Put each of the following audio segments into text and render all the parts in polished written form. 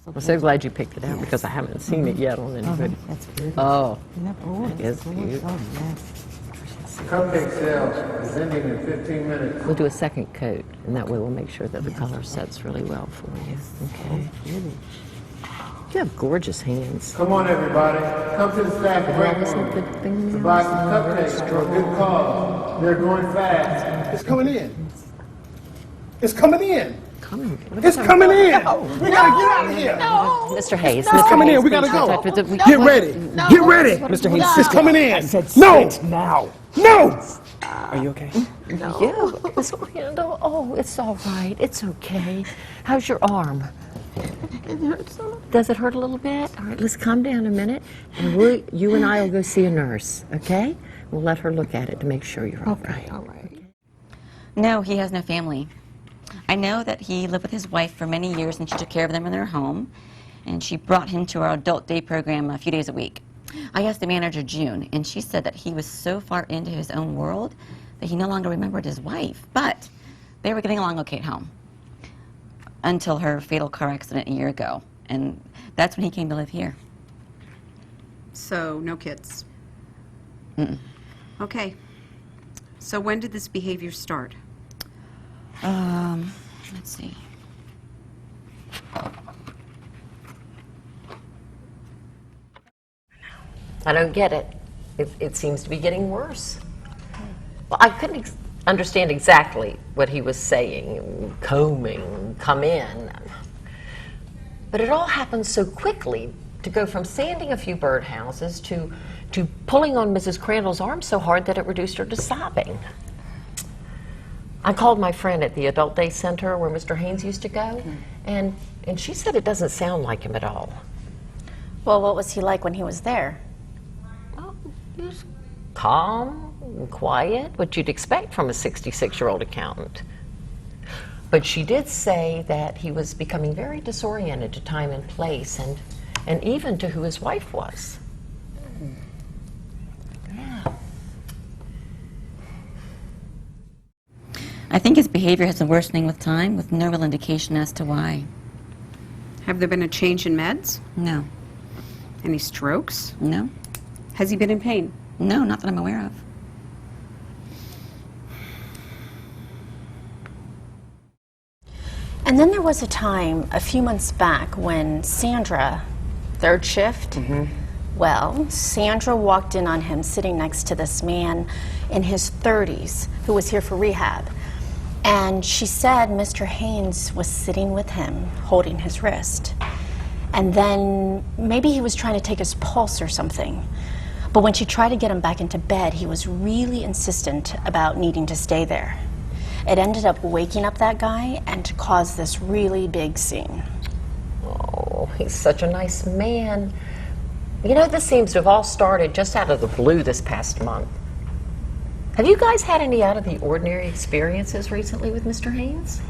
I'm so glad you picked it out because I haven't seen it yet on anybody. That's good. Oh, It it's cute. Oh, yes. Cupcake sale is ending in 15 minutes. We'll do a second coat, and that way we'll make sure that the color sets really well for you. Okay. Really. You have gorgeous hands. Come on, everybody. Come to the staff break Always have good room fingernails. to buy some cupcakes for a good cause. They're going fast. It's coming in. It's coming in. Coming. It's coming in. We gotta get out of here. Mr. Hayes. It's coming in. We gotta go. Get ready. Get ready. Mr. Hayes, It's coming in. I said No. sit now. No. Are you okay? Yeah, Miss Orlando. Oh, it's all right. It's okay. How's your arm? It hurts so much. Does it hurt a little bit? All right, let's calm down a minute, and you and I will go see a nurse, okay? We'll let her look at it to make sure you're all right. All right. No, he has no family. I know that he lived with his wife for many years and she took care of them in their home, and she brought him to our adult day program a few days a week. I asked the manager, June, and she said that he was so far into his own world that he no longer remembered his wife, but they were getting along okay at home until her fatal car accident a year ago, and that's when he came to live here. So, no kids? Mm-mm. Okay. So when did this behavior start? Let's see. I don't get it. It seems to be getting worse. Well, I couldn't understand exactly what he was saying, combing, come in. But it all happened so quickly, to go from sanding a few birdhouses to pulling on Mrs. Crandall's arm so hard that it reduced her to sobbing. I called my friend at the Adult Day Center where Mr. Haynes used to go, and she said it doesn't sound like him at all. Well, what was he like when he was there? Well, he was calm and quiet, what you'd expect from a 66-year-old accountant. But she did say that he was becoming very disoriented to time and place, and even to who his wife was. I think his behavior has been worsening with time, with no real indication as to why. Have there been a change in meds? No. Any strokes? No. Has he been in pain? No, not that I'm aware of. And then there was a time, a few months back, when Sandra, third shift, well, Sandra walked in on him sitting next to this man in his 30s who was here for rehab. And she said Mr. Haynes was sitting with him, holding his wrist. And then maybe he was trying to take his pulse or something. But when she tried to get him back into bed, he was really insistent about needing to stay there. It ended up waking up that guy and caused this really big scene. Oh, he's such a nice man. You know, this seems to have all started just out of the blue this past month. Have you guys had any out of the ordinary experiences recently with Mr. Haynes?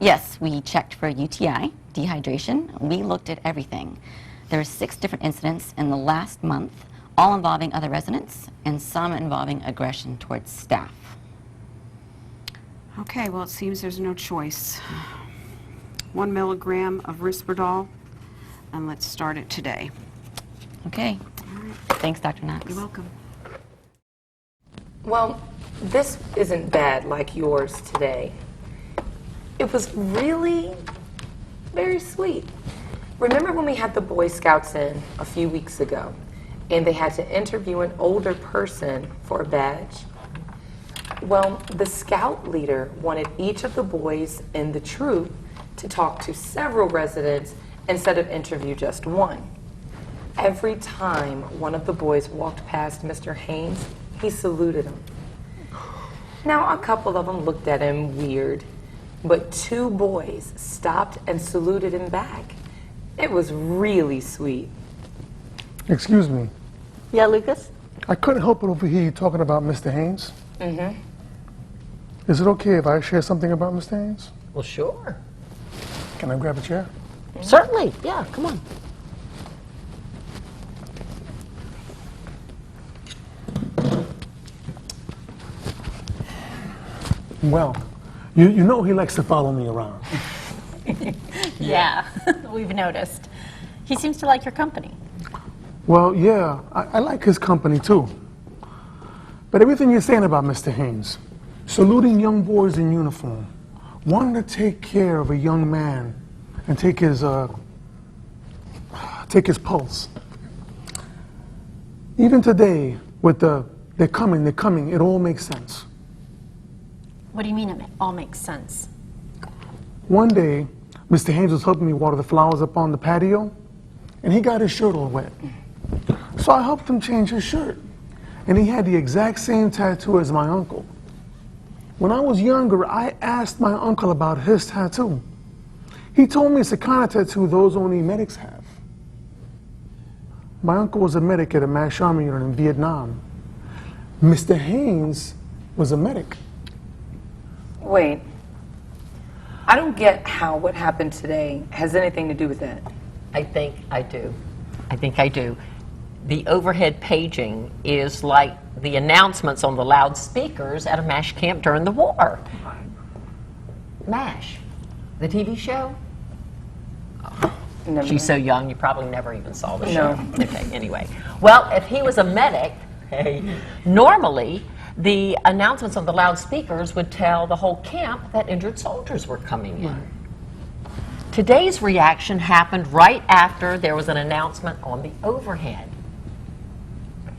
Yes, we checked for UTI, dehydration. We looked at everything. There are 6 different incidents in the last month, all involving other residents, and some involving aggression towards staff. Okay, well, it seems there's no choice. 1 milligram of Risperdal, and let's start it today. Okay. Thanks, Dr. Knox. You're welcome. Well, this isn't bad like yours today. It was really very sweet. Remember when we had the Boy Scouts in a few weeks ago, and they had to interview an older person for a badge? Well, the scout leader wanted each of the boys in the troop to talk to several residents instead of interview just one. Every time one of the boys walked past Mr. Haynes, he saluted him. Now, a couple of them looked at him weird, but 2 boys stopped and saluted him back. It was really sweet. Excuse me. Yeah, Lucas? I couldn't help but overhear you talking about Mr. Haynes. Mm-hmm. Is it okay if I share something about Mr. Haynes? Well, sure. Can I grab a chair? Certainly. Yeah, come on. Well, You know he likes to follow me around. Yeah, we've noticed. He seems to like your company. Well, yeah, I like his company too. But everything you're saying about Mr. Haynes, saluting young boys in uniform, wanting to take care of a young man and take his pulse. Even today, with they're coming, it all makes sense. What do you mean it all makes sense? One day, Mr. Haynes was helping me water the flowers up on the patio, and he got his shirt all wet. So I helped him change his shirt, and he had the exact same tattoo as my uncle. When I was younger, I asked my uncle about his tattoo. He told me it's the kind of tattoo those only medics have. My uncle was a medic at a MASH army unit in Vietnam. Mr. Haynes was a medic. Wait. I don't get how what happened today has anything to do with that. I think I do. I think I do. The overhead paging is like the announcements on the loudspeakers at a MASH camp during the war. MASH, the TV show? Never She's so mind. young, you probably never even saw the show. No. Okay, anyway. Well, if he was a medic, normally the announcements on the loudspeakers would tell the whole camp that injured soldiers were coming in. Today's reaction happened right after there was an announcement on the overhead.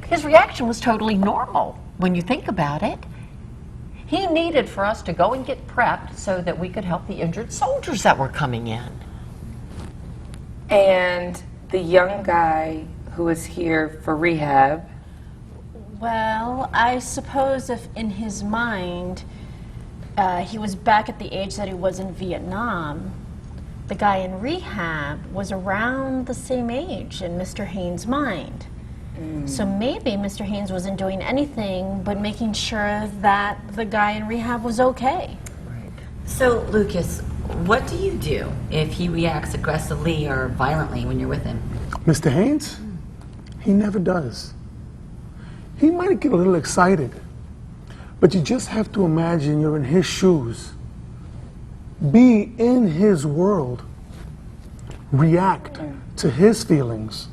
His reaction was totally normal when you think about it. He needed for us to go and get prepped so that we could help the injured soldiers that were coming in. And the young guy who was here for rehab, Well, I suppose if in his mind he was back at the age that he was in Vietnam, the guy in rehab was around the same age in Mr. Haynes' mind. So maybe Mr. Haynes wasn't doing anything but making sure that the guy in rehab was okay. So, Lucas, what do you do if he reacts aggressively or violently when you're with him? Mr. Haynes? He never does. He might get a little excited, but you just have to imagine you're in his shoes. Be in his world. React to his feelings.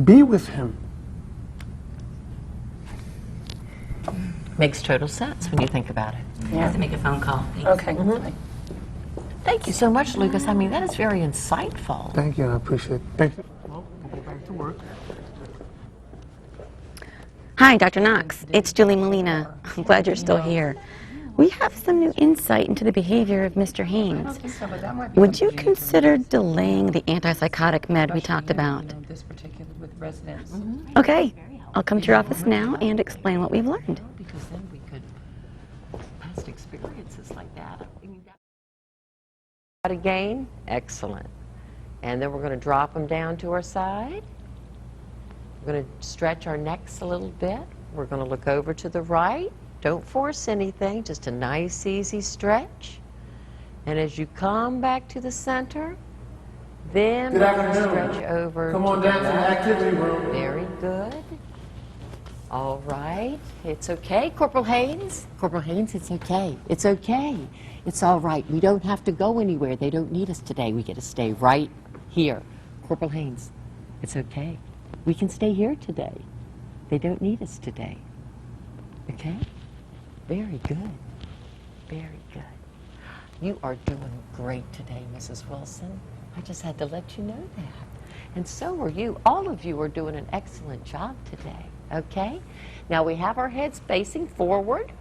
Be with him. Makes total sense when you think about it. I have to make a phone call. okay. Thank you so much, Lucas. I mean, that is very insightful. Thank you, I appreciate it. Thank you. Well, we'll go back to work. Hi, Dr. Knox. It's Julie Molina. I'm glad you're still here. We have some new insight into the behavior of Mr. Haynes. Would you consider delaying the antipsychotic med we talked about? This particular with residents. Okay, I'll come to your office now and explain what we've learned. Because then we could, past experiences like that. Again, excellent. And then we're going to drop them down to our side. We're going to stretch our necks a little bit. We're going to look over to the right. Don't force anything, just a nice, easy stretch. And as you come back to the center, then Good we're going to afternoon. stretch over Come to on the down to the left. activity room. Very good. All right. It's okay, Corporal Haynes. Corporal Haynes, it's okay. It's okay. It's all right. We don't have to go anywhere. They don't need us today. We get to stay right here. Corporal Haynes, it's okay. We can stay here today. They don't need us today. Okay? Very good. Very good. You are doing great today, Mrs. Wilson. I just had to let you know that. And so are you. All of you are doing an excellent job today. Okay? Now we have our heads facing forward.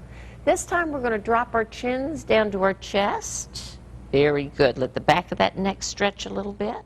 This time we're going to drop our chins down to our chest. Very good. Let the back of that neck stretch a little bit.